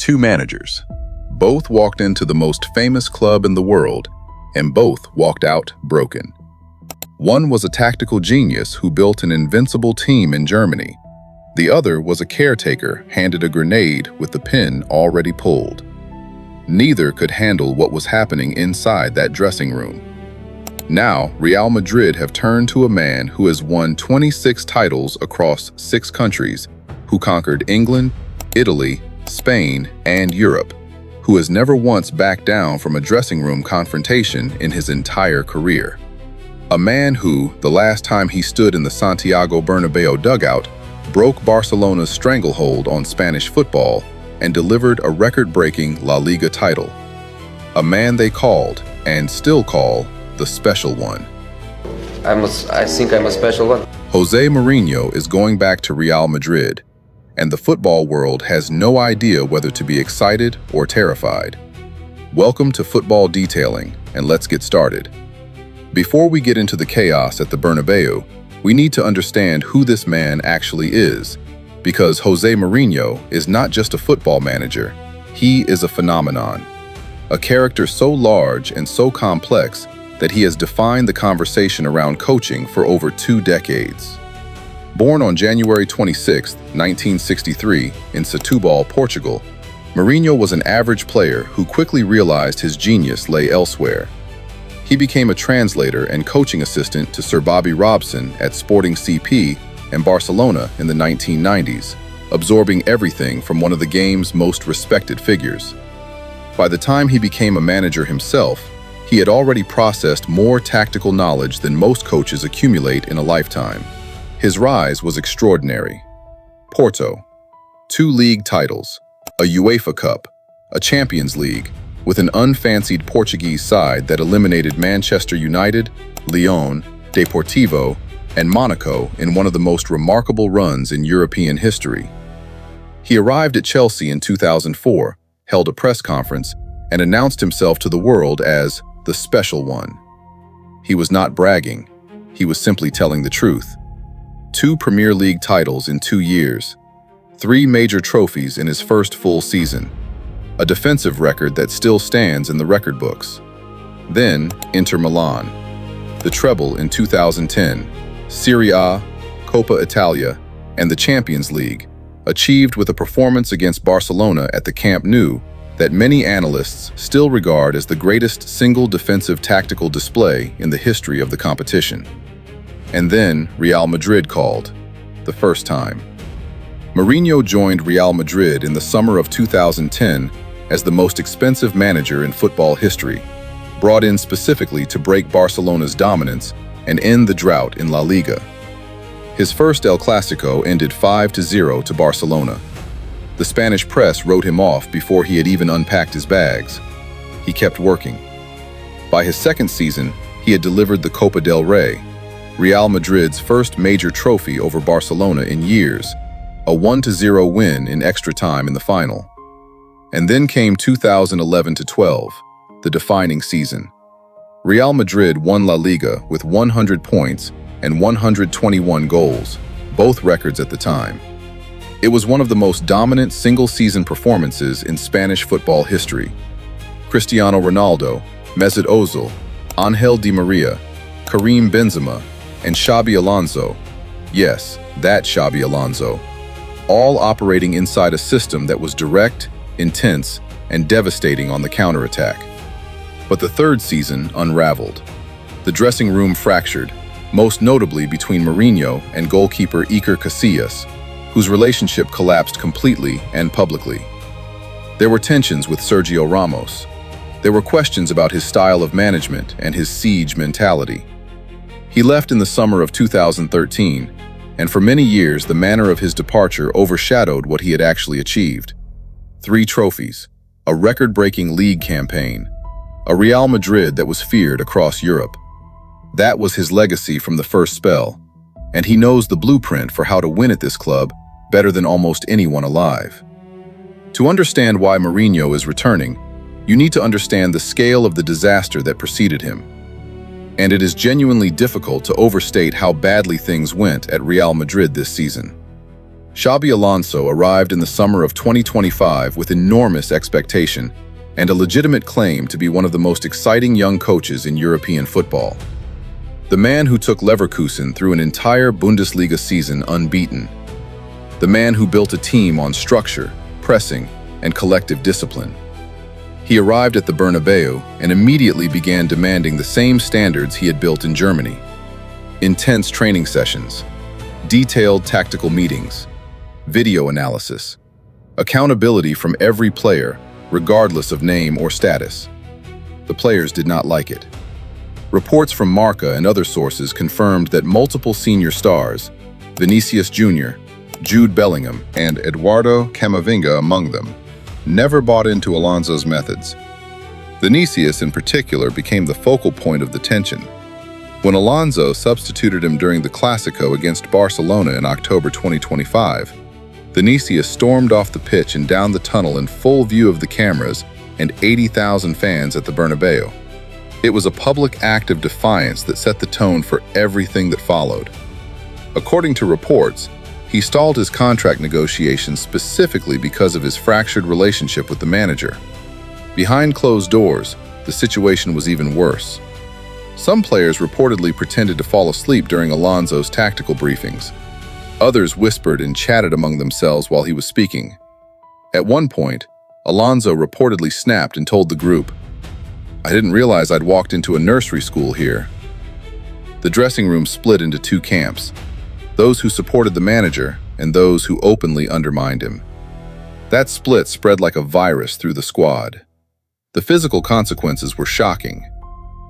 Two managers. Both walked into the most famous club in the world, and both walked out broken. One was a tactical genius who built an invincible team in Germany. The other was a caretaker handed a grenade with the pin already pulled. Neither could handle what was happening inside that dressing room. Now, Real Madrid have turned to a man who has won 26 titles across 6 countries, who conquered England, Italy, Spain, and Europe, who has never once backed down from a dressing room confrontation in his entire career. A man who, the last time he stood in the Santiago Bernabéu dugout, broke Barcelona's stranglehold on Spanish football and delivered a record-breaking La Liga title. A man they called, and still call, the Special One. I think I'm a special one. José Mourinho is going back to Real Madrid, and the football world has no idea whether to be excited or terrified. Welcome to Football Detailing, and let's get started. Before we get into the chaos at the Bernabéu, we need to understand who this man actually is, because José Mourinho is not just a football manager, he is a phenomenon. A character so large and so complex that he has defined the conversation around coaching for over 2 decades. Born on January 26, 1963, in Setúbal, Portugal, Mourinho was an average player who quickly realized his genius lay elsewhere. He became a translator and coaching assistant to Sir Bobby Robson at Sporting CP and Barcelona in the 1990s, absorbing everything from one of the game's most respected figures. By the time he became a manager himself, he had already processed more tactical knowledge than most coaches accumulate in a lifetime. His rise was extraordinary. Porto, 2 league titles, a UEFA Cup, a Champions League, with an unfancied Portuguese side that eliminated Manchester United, Lyon, Deportivo, and Monaco in one of the most remarkable runs in European history. He arrived at Chelsea in 2004, held a press conference, and announced himself to the world as the Special One. He was not bragging, he was simply telling the truth. 2 Premier League titles in 2 years, 3 major trophies in his first full season, a defensive record that still stands in the record books. Then, Inter Milan, the treble in 2010, Serie A, Coppa Italia, and the Champions League, achieved with a performance against Barcelona at the Camp Nou that many analysts still regard as the greatest single defensive tactical display in the history of the competition. And then Real Madrid called, the first time. Mourinho joined Real Madrid in the summer of 2010 as the most expensive manager in football history, brought in specifically to break Barcelona's dominance and end the drought in La Liga. His first El Clásico ended 5-0 to Barcelona. The Spanish press wrote him off before he had even unpacked his bags. He kept working. By his second season, he had delivered the Copa del Rey, Real Madrid's first major trophy over Barcelona in years, a 1-0 win in extra time in the final. And then came 2011-12, the defining season. Real Madrid won La Liga with 100 points and 121 goals, both records at the time. It was one of the most dominant single-season performances in Spanish football history. Cristiano Ronaldo, Mesut Ozil, Ángel Di María, Karim Benzema, and Xabi Alonso, yes, that Xabi Alonso, all operating inside a system that was direct, intense, and devastating on the counterattack. But the third season unraveled. The dressing room fractured, most notably between Mourinho and goalkeeper Iker Casillas, whose relationship collapsed completely and publicly. There were tensions with Sergio Ramos. There were questions about his style of management and his siege mentality. He left in the summer of 2013, and for many years the manner of his departure overshadowed what he had actually achieved. 3 trophies, a record-breaking league campaign, a Real Madrid that was feared across Europe. That was his legacy from the first spell, and he knows the blueprint for how to win at this club better than almost anyone alive. To understand why Mourinho is returning, you need to understand the scale of the disaster that preceded him. And it is genuinely difficult to overstate how badly things went at Real Madrid this season. Xabi Alonso arrived in the summer of 2025 with enormous expectation and a legitimate claim to be one of the most exciting young coaches in European football. The man who took Leverkusen through an entire Bundesliga season unbeaten. The man who built a team on structure, pressing, and collective discipline. He arrived at the Bernabéu and immediately began demanding the same standards he had built in Germany. Intense training sessions, detailed tactical meetings, video analysis, accountability from every player, regardless of name or status. The players did not like it. Reports from Marca and other sources confirmed that multiple senior stars, Vinícius Júnior, Jude Bellingham, and Eduardo Camavinga among them, never bought into Alonso's methods. Vinícius in particular became the focal point of the tension. When Alonso substituted him during the Clásico against Barcelona in October 2025, Vinícius stormed off the pitch and down the tunnel in full view of the cameras and 80,000 fans at the Bernabéu. It was a public act of defiance that set the tone for everything that followed. According to reports, he stalled his contract negotiations specifically because of his fractured relationship with the manager. Behind closed doors, the situation was even worse. Some players reportedly pretended to fall asleep during Alonso's tactical briefings. Others whispered and chatted among themselves while he was speaking. At one point, Alonso reportedly snapped and told the group, "I didn't realize I'd walked into a nursery school here." The dressing room split into two camps, those who supported the manager and those who openly undermined him. That split spread like a virus through the squad. The physical consequences were shocking.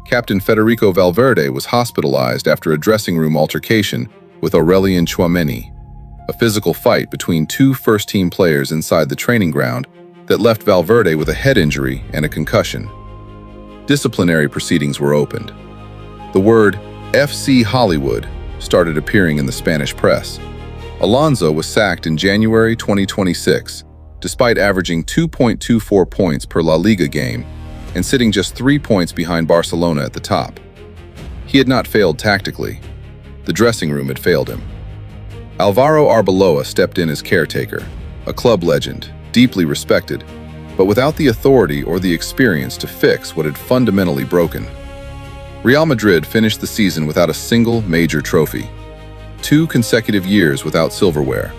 Captain Federico Valverde was hospitalized after a dressing room altercation with Aurelien Tchouameni, a physical fight between two first-team players inside the training ground that left Valverde with a head injury and a concussion. Disciplinary proceedings were opened. The word FC Hollywood started appearing in the Spanish press. Alonso was sacked in January 2026, despite averaging 2.24 points per La Liga game and sitting just 3 points behind Barcelona at the top. He had not failed tactically. The dressing room had failed him. Álvaro Arbeloa stepped in as caretaker, a club legend, deeply respected, but without the authority or the experience to fix what had fundamentally broken. Real Madrid finished the season without a single major trophy. 2 consecutive years without silverware.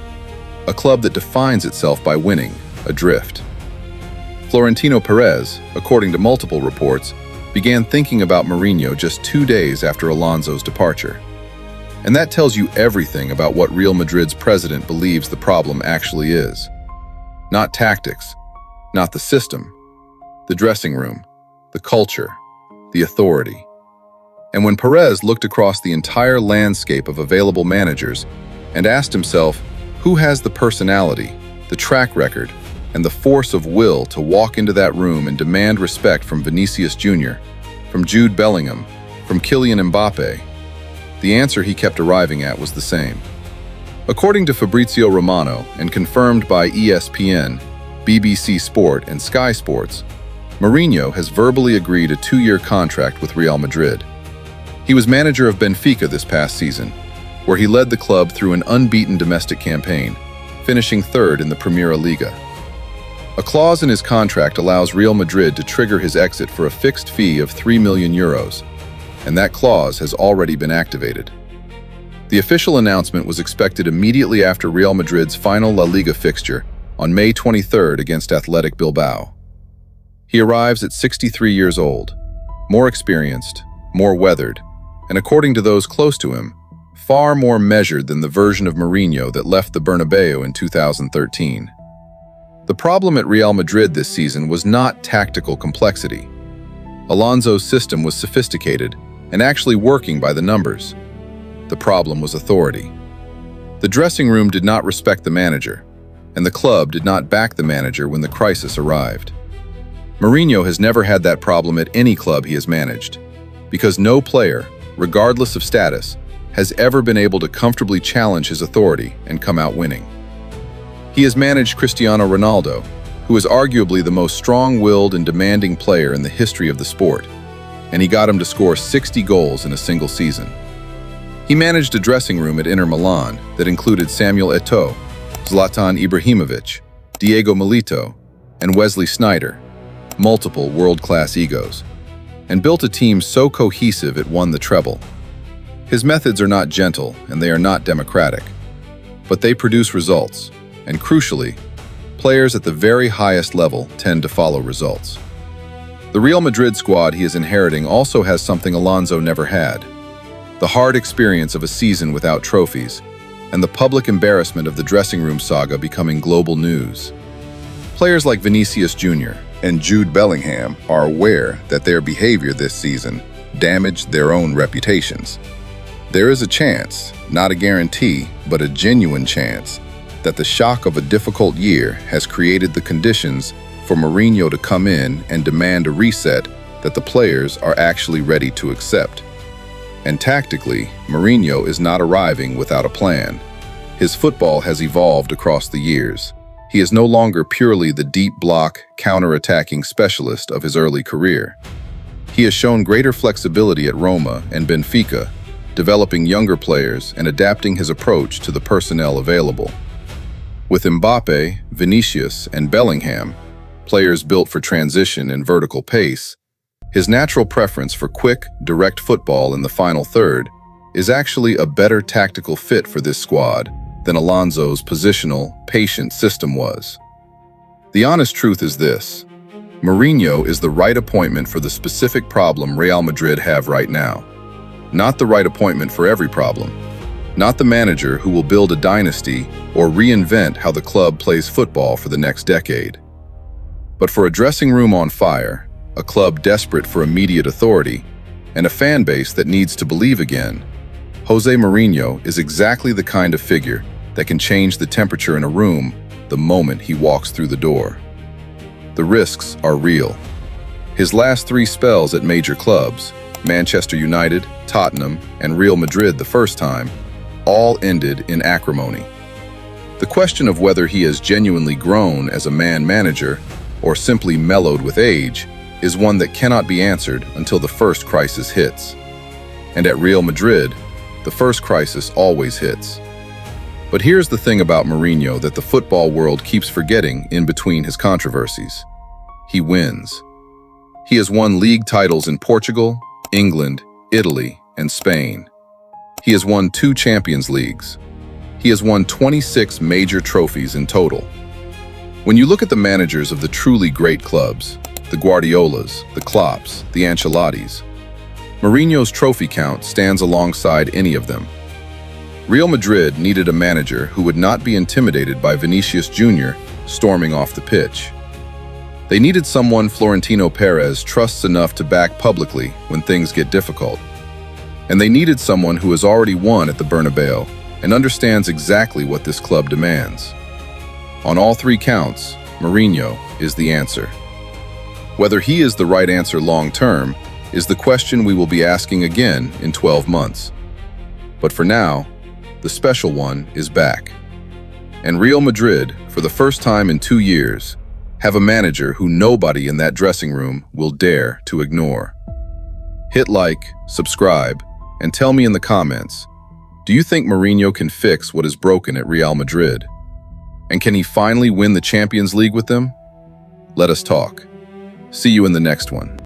A club that defines itself by winning, adrift. Florentino Pérez, according to multiple reports, began thinking about Mourinho just 2 days after Alonso's departure. And that tells you everything about what Real Madrid's president believes the problem actually is. Not tactics, not the system, the dressing room, the culture, the authority. And when Pérez looked across the entire landscape of available managers and asked himself who has the personality, the track record, and the force of will to walk into that room and demand respect from Vinícius Júnior, from Jude Bellingham, from Kylian Mbappé, the answer he kept arriving at was the same. According to Fabrizio Romano and confirmed by ESPN, BBC Sport, and Sky Sports, Mourinho has verbally agreed a 2-year contract with Real Madrid. He was manager of Benfica this past season, where he led the club through an unbeaten domestic campaign, finishing 3rd in the Primera Liga. A clause in his contract allows Real Madrid to trigger his exit for a fixed fee of €3 million, and that clause has already been activated. The official announcement was expected immediately after Real Madrid's final La Liga fixture on May 23rd against Athletic Bilbao. He arrives at 63 years old, more experienced, more weathered, and according to those close to him, far more measured than the version of Mourinho that left the Bernabéu in 2013. The problem at Real Madrid this season was not tactical complexity. Alonso's system was sophisticated and actually working by the numbers. The problem was authority. The dressing room did not respect the manager, and the club did not back the manager when the crisis arrived. Mourinho has never had that problem at any club he has managed, because no player, regardless of status, has ever been able to comfortably challenge his authority and come out winning. He has managed Cristiano Ronaldo, who is arguably the most strong-willed and demanding player in the history of the sport, and he got him to score 60 goals in a single season. He managed a dressing room at Inter Milan that included Samuel Eto'o, Zlatan Ibrahimovic, Diego Milito, and Wesley Sneijder, multiple world-class egos, and built a team so cohesive it won the treble. His methods are not gentle and they are not democratic, but they produce results, and crucially, players at the very highest level tend to follow results. The Real Madrid squad he is inheriting also has something Alonso never had: the hard experience of a season without trophies, and the public embarrassment of the dressing room saga becoming global news. Players like Vinícius Júnior and Jude Bellingham are aware that their behavior this season damaged their own reputations. There is a chance, not a guarantee, but a genuine chance, that the shock of a difficult year has created the conditions for Mourinho to come in and demand a reset that the players are actually ready to accept. And tactically, Mourinho is not arriving without a plan. His football has evolved across the years. He is no longer purely the deep block, counter-attacking specialist of his early career. He has shown greater flexibility at Roma and Benfica, developing younger players and adapting his approach to the personnel available. With Mbappe, Vinícius, and Bellingham, players built for transition and vertical pace, his natural preference for quick, direct football in the final third is actually a better tactical fit for this squad than Alonso's positional, patient system was. The honest truth is this: Mourinho is the right appointment for the specific problem Real Madrid have right now. Not the right appointment for every problem. Not the manager who will build a dynasty or reinvent how the club plays football for the next decade. But for a dressing room on fire, a club desperate for immediate authority, and a fan base that needs to believe again, José Mourinho is exactly the kind of figure that can change the temperature in a room the moment he walks through the door. The risks are real. His last 3 spells at major clubs, Manchester United, Tottenham, and Real Madrid the first time, all ended in acrimony. The question of whether he has genuinely grown as a manager or simply mellowed with age is one that cannot be answered until the first crisis hits. And at Real Madrid, the first crisis always hits. But here's the thing about Mourinho that the football world keeps forgetting in between his controversies: he wins. He has won league titles in Portugal, England, Italy, and Spain. He has won 2 Champions Leagues. He has won 26 major trophies in total. When you look at the managers of the truly great clubs, the Guardiolas, the Klopps, the Ancelottis, Mourinho's trophy count stands alongside any of them. Real Madrid needed a manager who would not be intimidated by Vinícius Júnior storming off the pitch. They needed someone Florentino Pérez trusts enough to back publicly when things get difficult. And they needed someone who has already won at the Bernabéu and understands exactly what this club demands. On all 3 counts, Mourinho is the answer. Whether he is the right answer long-term is the question we will be asking again in 12 months. But for now, the special one is back. And Real Madrid, for the first time in 2 years, have a manager who nobody in that dressing room will dare to ignore. Hit like, subscribe, and tell me in the comments, do you think Mourinho can fix what is broken at Real Madrid? And can he finally win the Champions League with them? Let us talk. See you in the next one.